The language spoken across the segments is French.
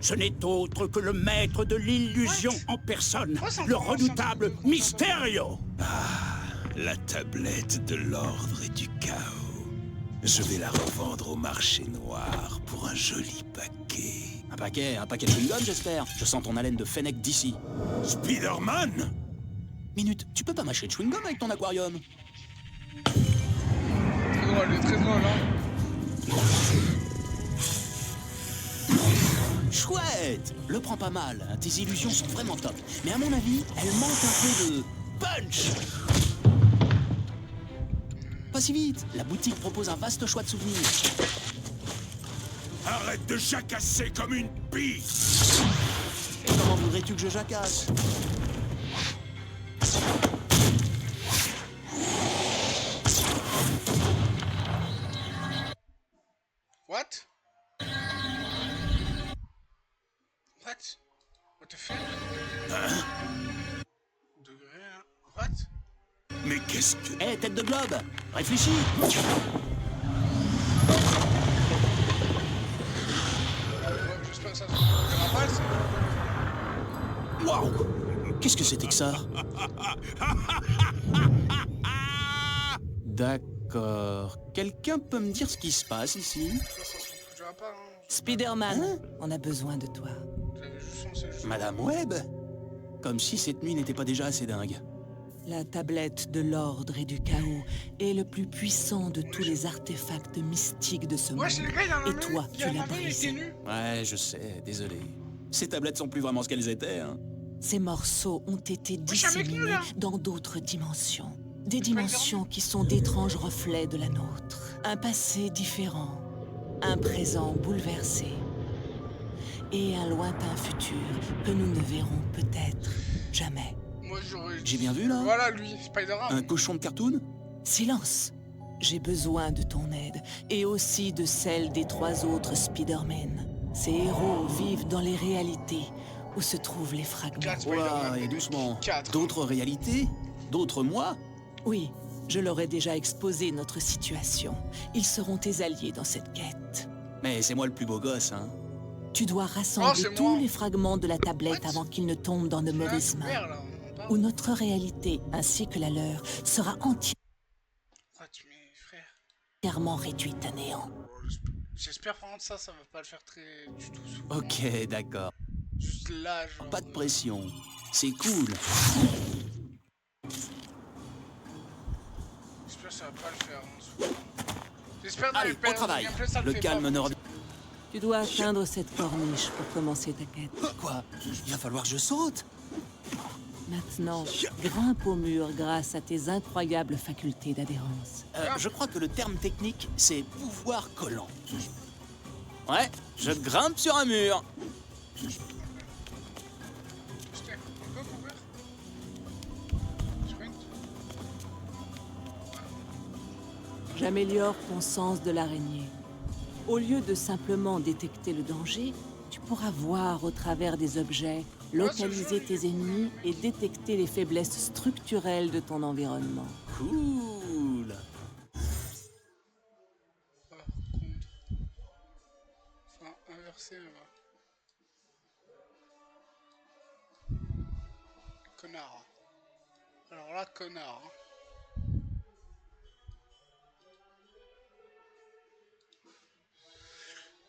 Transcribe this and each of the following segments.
Ce n'est autre que le maître de l'illusion en personne, le redoutable Mysterio. La tablette de l'ordre et du chaos. Je vais la revendre au marché noir pour un joli paquet. Un paquet de chewing-gum, j'espère. Je sens ton haleine de Fennec d'ici. Spider-Man? Minute, tu peux pas mâcher de chewing-gum avec ton aquarium? Très drôle, il est très drôle, hein. Chouette! Le prends pas mal, hein, tes illusions sont vraiment top. Mais à mon avis, elles manquent un peu de punch! Pas si vite, la boutique propose un vaste choix de souvenirs. Arrête de jacasser comme une pie! Comment voudrais-tu que je jacasse? What? What? What the fuck? Degré, hein? What? Mais qu'est-ce que... Hé, tête de globe! Réfléchis! Ouais, j'espère que ça se verra pas, c'est... Waouh! Qu'est-ce que c'était que ça? D'accord. Quelqu'un peut me dire ce qui se passe ici? Ça se foutra pas, hein. Spider-Man, on a besoin de toi. J'avais juste censé le jouer. Madame Webb? Comme si cette nuit n'était pas déjà assez dingue. La tablette de l'ordre et du chaos est le plus puissant de tous les artefacts mystiques de ce monde. Ouais, c'est le gars, il en a Et toi, tu l'as il était brisé. nu. Ouais, je sais, désolé. Ces tablettes sont plus vraiment ce qu'elles étaient, hein. Ces morceaux ont été je suis avec nous, disséminés là. dans d'autres dimensions. Des dimensions qui sont d'étranges reflets de la nôtre. Un passé différent, un présent bouleversé et un lointain futur que nous ne verrons peut-être jamais. Moi, j'aurais... J'ai bien vu, là? Voilà, lui, Spider-Man. Un cochon de cartoon? Silence! J'ai besoin de ton aide et aussi de celle des 3 autres Spider-Man. Ces héros vivent dans les réalités où se trouvent les fragments. 4 Oula, Spider-Man. et doucement. 4. D'autres réalités? D'autres moi? Oui, je leur ai déjà exposé notre situation. Ils seront tes alliés dans cette quête. Mais c'est moi le plus beau gosse, hein. Tu dois rassembler c'est tous moi. les fragments de la tablette What? avant qu'ils ne tombent dans de mauvaises mains. Vert, là, on en parle. Où notre réalité ainsi que la leur sera Quoi, tu mets, frère? entièrement réduite à néant. J'espère vraiment que ça va pas le faire très du tout souvent. Ok, d'accord. Juste là, genre... Pas de pression. C'est cool. J'espère que ça va pas le faire. Hein, souvent. J'espère Allez, au travail. Le calme ne revient... Tu dois atteindre cette corniche pour commencer ta quête. Quoi? Il va falloir que je saute? Maintenant, grimpe au mur grâce à tes incroyables facultés d'adhérence. Je crois que le terme technique, c'est pouvoir collant. Ouais, je grimpe sur un mur. Putain, on peut courir? Sprint? J'améliore ton sens de l'araignée. Au lieu de simplement détecter le danger, tu pourras voir au travers des objets, localiser tes ennemis et détecter les faiblesses structurelles de ton environnement. Cool. Par contre... Enfin, inverser, là. Connard. Alors là, connard. Hein.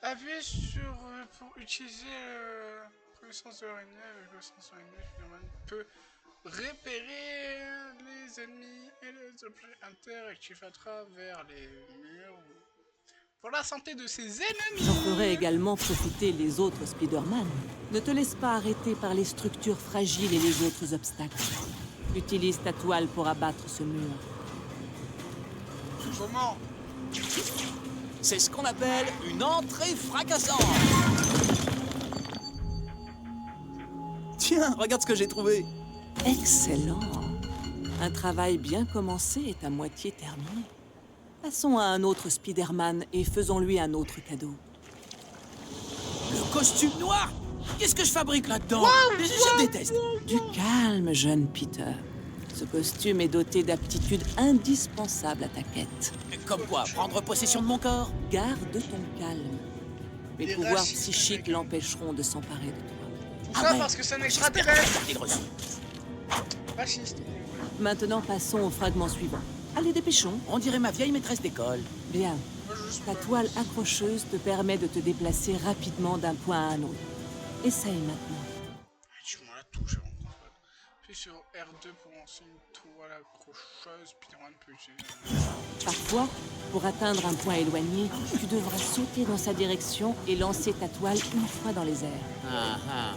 Appuyez sur pour utiliser connaissance de l'araignée. Avec le sens de l'araignée, Spider-Man peut repérer les ennemis et les objets interactifs à travers les murs. Pour la santé de ses ennemis. J'en ferai également profiter les autres Spider-Man. Ne te laisse pas arrêter par les structures fragiles et les autres obstacles. Utilise ta toile pour abattre ce mur. Comment? C'est ce qu'on appelle une entrée fracassante. Tiens, regarde ce que j'ai trouvé. Excellent. Un travail bien commencé est à moitié terminé. Passons à un autre Spider-Man et faisons-lui un autre cadeau. Le costume noir? Qu'est-ce que je fabrique là-dedans? Je déteste. Du calme, jeune Peter. Ce costume est doté d'aptitudes indispensables à ta quête. Comme quoi, prendre possession de mon corps? Garde ton calme. Mes Des pouvoirs racistes, psychiques mec. l'empêcheront de s'emparer de toi. Tout ça parce que c'est un extraterrestre. Raciste. Maintenant, passons au fragment suivant. Allez, dépêchons. On dirait ma vieille maîtresse d'école. Bien. Moi, je suis Ta pas- toile accrocheuse te permet de te déplacer rapidement d'un point à un autre. Essaye maintenant. Tu m'as la touche avant qu'on se batte. Puis sur R2 pour lancer une toile accrocheuse, Spider-Man peut utiliser. Parfois, pour atteindre un point éloigné, tu devras sauter dans sa direction et lancer ta toile une fois dans les airs. Ah ah,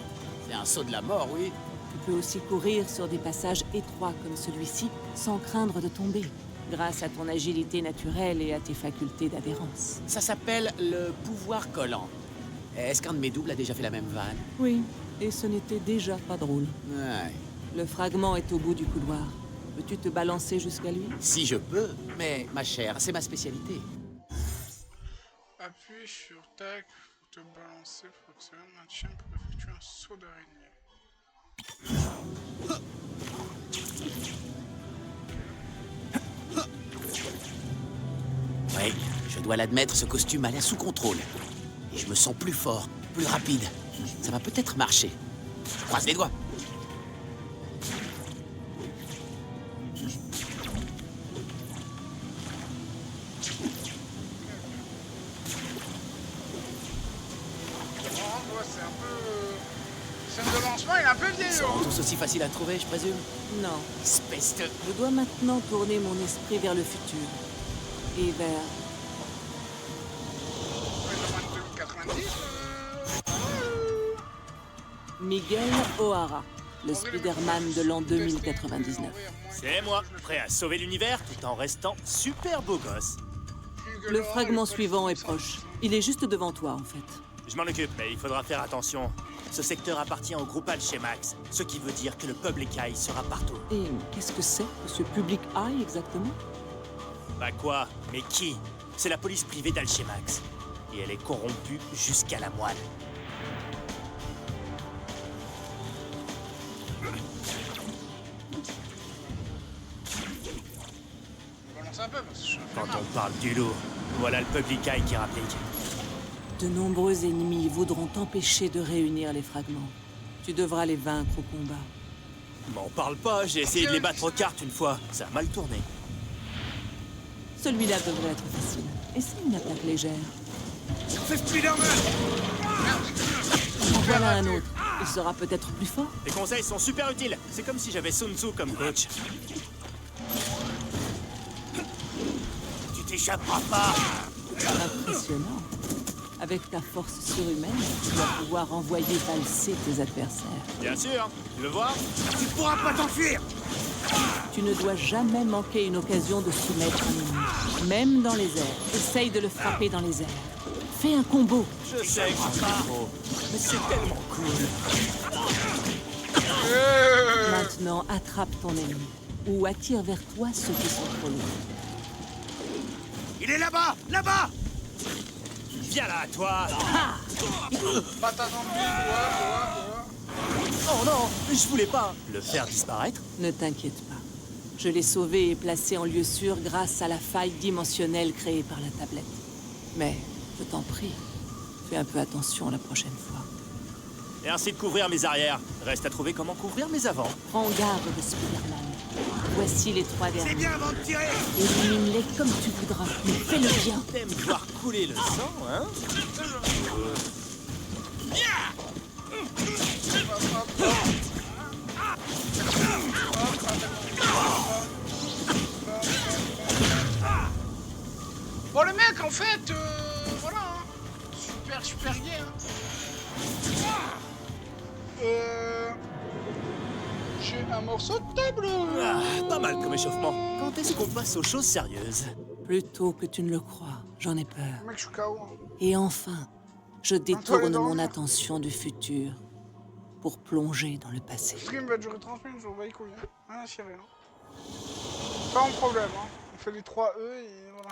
c'est un saut de la mort, oui. Tu peux aussi courir sur des passages étroits comme celui-ci sans craindre de tomber, grâce à ton agilité naturelle et à tes facultés d'adhérence. Ça s'appelle le pouvoir collant. Est-ce qu'un de mes doubles a déjà fait la même vanne? Oui, et ce n'était déjà pas drôle. Ouais. Le fragment est au bout du couloir. Peux-tu te balancer jusqu'à lui? Si je peux, mais ma chère, c'est ma spécialité. Appuie sur TAC pour te balancer pour accélérer le maintien pour effectuer un saut d'araignée. Oui, je dois l'admettre, ce costume a l'air sous contrôle. Et je me sens plus fort, plus rapide. Ça va peut-être marcher. Je croise les doigts. Ouais, c'est un peu. Scène de lancement, il est un peu Ils vieillot. sont tous aussi faciles à trouver, je présume. Non. Espèce de... Je dois maintenant tourner mon esprit vers le futur. Et vers... Spider-Man 2090. Miguel O'Hara, le Spider-Man de l'an 2099. C'est moi, prêt à sauver l'univers tout en restant super beau gosse. Le fragment suivant est proche. Il est juste devant toi, en fait. Je m'en occupe, mais il faudra faire attention. Ce secteur appartient au groupe Alchemax, ce qui veut dire que le Public Eye sera partout. Et qu'est-ce que c'est, ce Public Eye, exactement? Bah quoi? Mais qui? C'est la police privée d'Alchemax. Et elle est corrompue jusqu'à la moelle. Balance un peu parce que je suis un Quand flemmard. on parle du lourd, voilà le Public Eye qui rapplique. De nombreux ennemis voudront t'empêcher de réunir les fragments. Tu devras les vaincre au combat. M'en parle pas, j'ai essayé de les battre aux cartes une fois. Ça a mal tourné. Celui-là devrait être facile. Essaye une attaque légère. C'est Spider-Man! En voilà un autre. Il sera peut-être plus fort. Les conseils sont super utiles. C'est comme si j'avais Sun Tzu comme coach. Tu t'échapperas pas! Impressionnant. Avec ta force surhumaine, tu vas pouvoir envoyer valser tes adversaires. Bien sûr, tu veux voir? Tu pourras pas t'enfuir! Tu ne dois jamais manquer une occasion de soumettre un ennemi. Même dans les airs. Essaye de le frapper dans les airs. Fais un combo. Je sais que je suis trop, mais c'est tellement cool. Maintenant, attrape ton ennemi. Ou attire vers toi ceux qui sont trop loin. Il est là-bas! Là-bas! Viens là, toi! Patate en plus, Oh non, je voulais pas le faire disparaître. Ne t'inquiète pas. Je l'ai sauvé et placé en lieu sûr grâce à la faille dimensionnelle créée par la tablette. Mais, je t'en prie, fais un peu attention la prochaine fois. Merci de couvrir mes arrières. Reste à trouver comment couvrir mes avants. Prends garde de Spider-Man. Voici les 3 C'est derniers. bien avant de tirer! Élimine-les comme tu voudras, mais fais-le bien. T'aimes voir couler le sang, hein? Bon, le mec, en fait, voilà, hein. Super gay, hein. J'ai un morceau de table. Ah, pas mal comme échauffement. Quand est-ce qu'on passe aux choses sérieuses? Plutôt que tu ne le crois, j'en ai peur. Mec, je suis KO. Hein. Et enfin, je toi, détourne les mon dents. attention du futur pour plonger dans le passé. Le stream va durer 30 minutes, je vous bats les couilles. Hein. Rien à cirer, hein. Pas mon problème, hein. On fait les 3 E et voilà.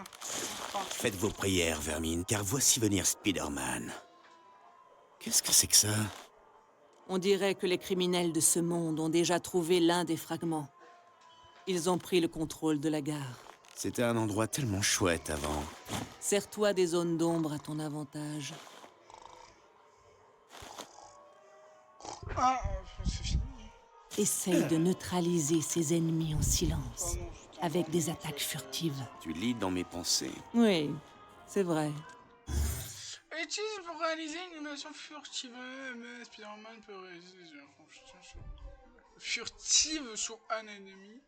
Enfin, Faites vos prières, Vermine, car voici venir Spider-Man. Qu'est-ce que c'est que ça? On dirait que les criminels de ce monde ont déjà trouvé l'un des fragments. Ils ont pris le contrôle de la gare. C'était un endroit tellement chouette avant. Sers-toi des zones d'ombre à ton avantage. Ah, c'est fini. Essaye de neutraliser ses ennemis en silence, Oh non, putain, avec non, des non, attaques furtives. Tu lis dans mes pensées. Oui, c'est vrai. Utilise pour réaliser une animation furtive. Mais Spider-Man peut réaliser des furtive sur un ennemi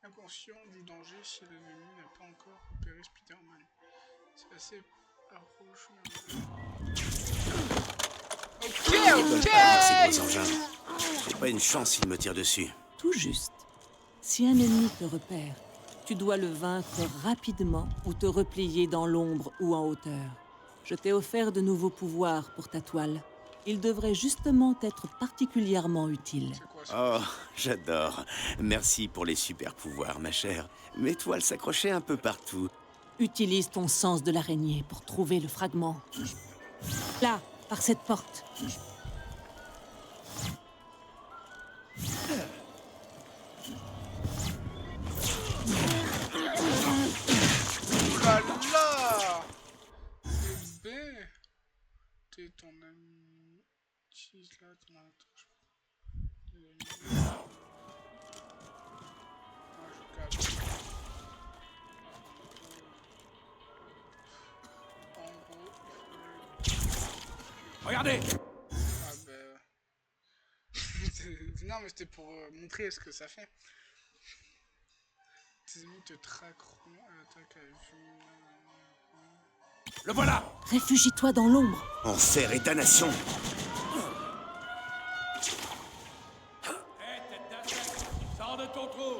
inconscient du danger si l'ennemi n'a pas encore repéré Spider-Man. C'est assez approche. Ok. Merci, gros engin. J'ai pas une chance s'il me tire dessus. Tout juste. Si un ennemi te repère, tu dois le vaincre rapidement ou te replier dans l'ombre ou en hauteur. Je t'ai offert de nouveaux pouvoirs pour ta toile. Ils devraient justement être particulièrement utiles. C'est quoi ça? Oh, j'adore. Merci pour les super pouvoirs, ma chère. Mes toiles s'accrochaient un peu partout. Utilise ton sens de l'araignée pour trouver le fragment. Là, par cette porte. Oulala! Bébé! T'es ton ami. Utilise là ton attache. Regardez! Ah ben... non mais c'était pour montrer ce que ça fait. Tes ennemis te traqueront à l'attaque à vue. Le voilà! Réfugie-toi dans l'ombre. Enfer et damnation! Sors de ton trou!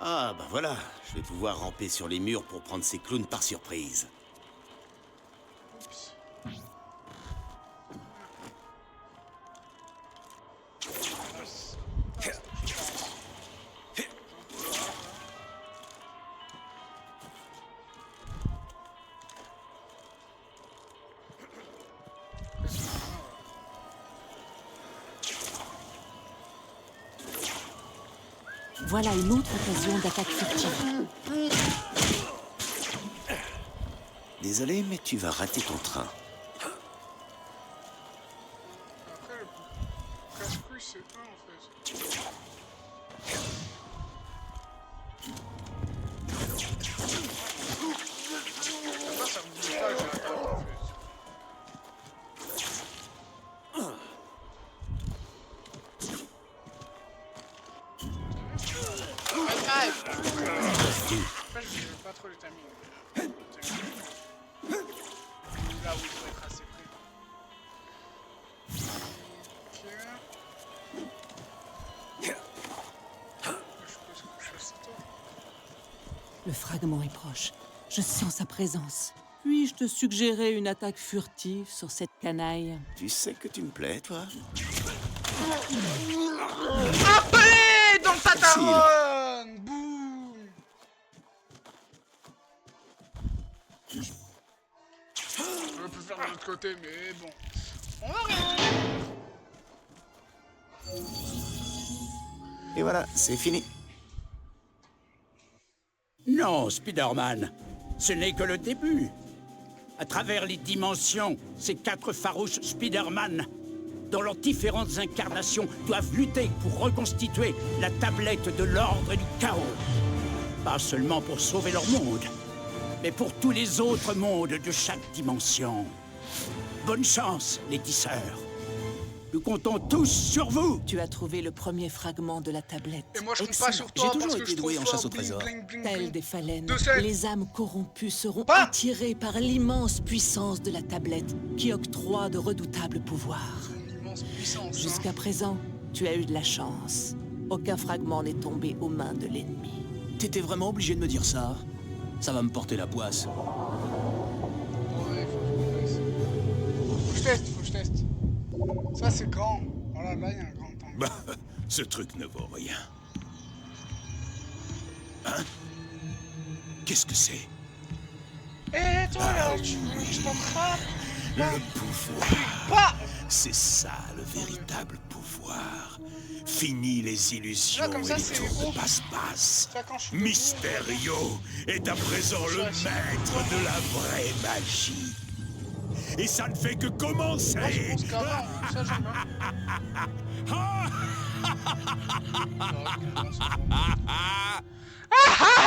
Ah, bah voilà. Je vais pouvoir ramper sur les murs pour prendre ces clowns par surprise. Oups. Voilà une autre occasion d'attaque furtive. Désolé, mais tu vas rater ton train. Après, le casse-couille, c'est eux en fait. Ça me dit pas que j'ai l'attaque en fait. Après, je sais pas trop le timing. Là où il faut être assez près. Ok. Je suppose que je fasse ça. Le fragment est proche. Je sens sa présence. Puis-je te suggérer une attaque furtive sur cette canaille? Tu sais que tu me plais, toi? Appelez dans le tataron! Boum! J'aurais pu faire de l'autre côté, mais bon. On va rien! Et voilà, c'est fini. Non, Spider-Man, ce n'est que le début. À travers les dimensions, ces 4 farouches Spider-Man, dans leurs différentes incarnations, doivent lutter pour reconstituer la tablette de l'ordre et du chaos. Pas seulement pour sauver leur monde, mais pour tous les autres mondes de chaque dimension. Bonne chance, les tisseurs. Nous comptons tous sur vous. Tu as trouvé le premier fragment de la tablette. Et moi je compte pas sur toi J'ai toujours parce que été je doué trouve en fort, chasse au bling, trésor. bling, bling, Telles bling. des phalènes, De sept. les âmes corrompues seront Pas. attirées par l'immense puissance de la tablette qui octroie de redoutables pouvoirs. Une immense puissance. hein. Jusqu'à présent, tu as eu de la chance. Aucun fragment n'est tombé aux mains de l'ennemi. T'étais vraiment obligé de me dire ça? Ça va me porter la poisse. Ouais, faut que je teste, faut que je teste. Ça c'est grand. Voilà, là il y a un grand temps. Bah, ce truc ne vaut rien. Hein? Qu'est-ce que c'est? Eh toi là, je t'entrape. Le pouvoir. Pas. C'est ça, le véritable pouvoir. Fini les illusions Là, comme ça, et les c'est tours haut. de passe-passe. Ça, quand je suis debout. Mysterio est à présent le Ça, maître de la vraie magie. et ça ne fait que commencer. Moi, je pense qu'avant, ça j'aime bien. Ah, ok, non, c'est bon. Ah, ah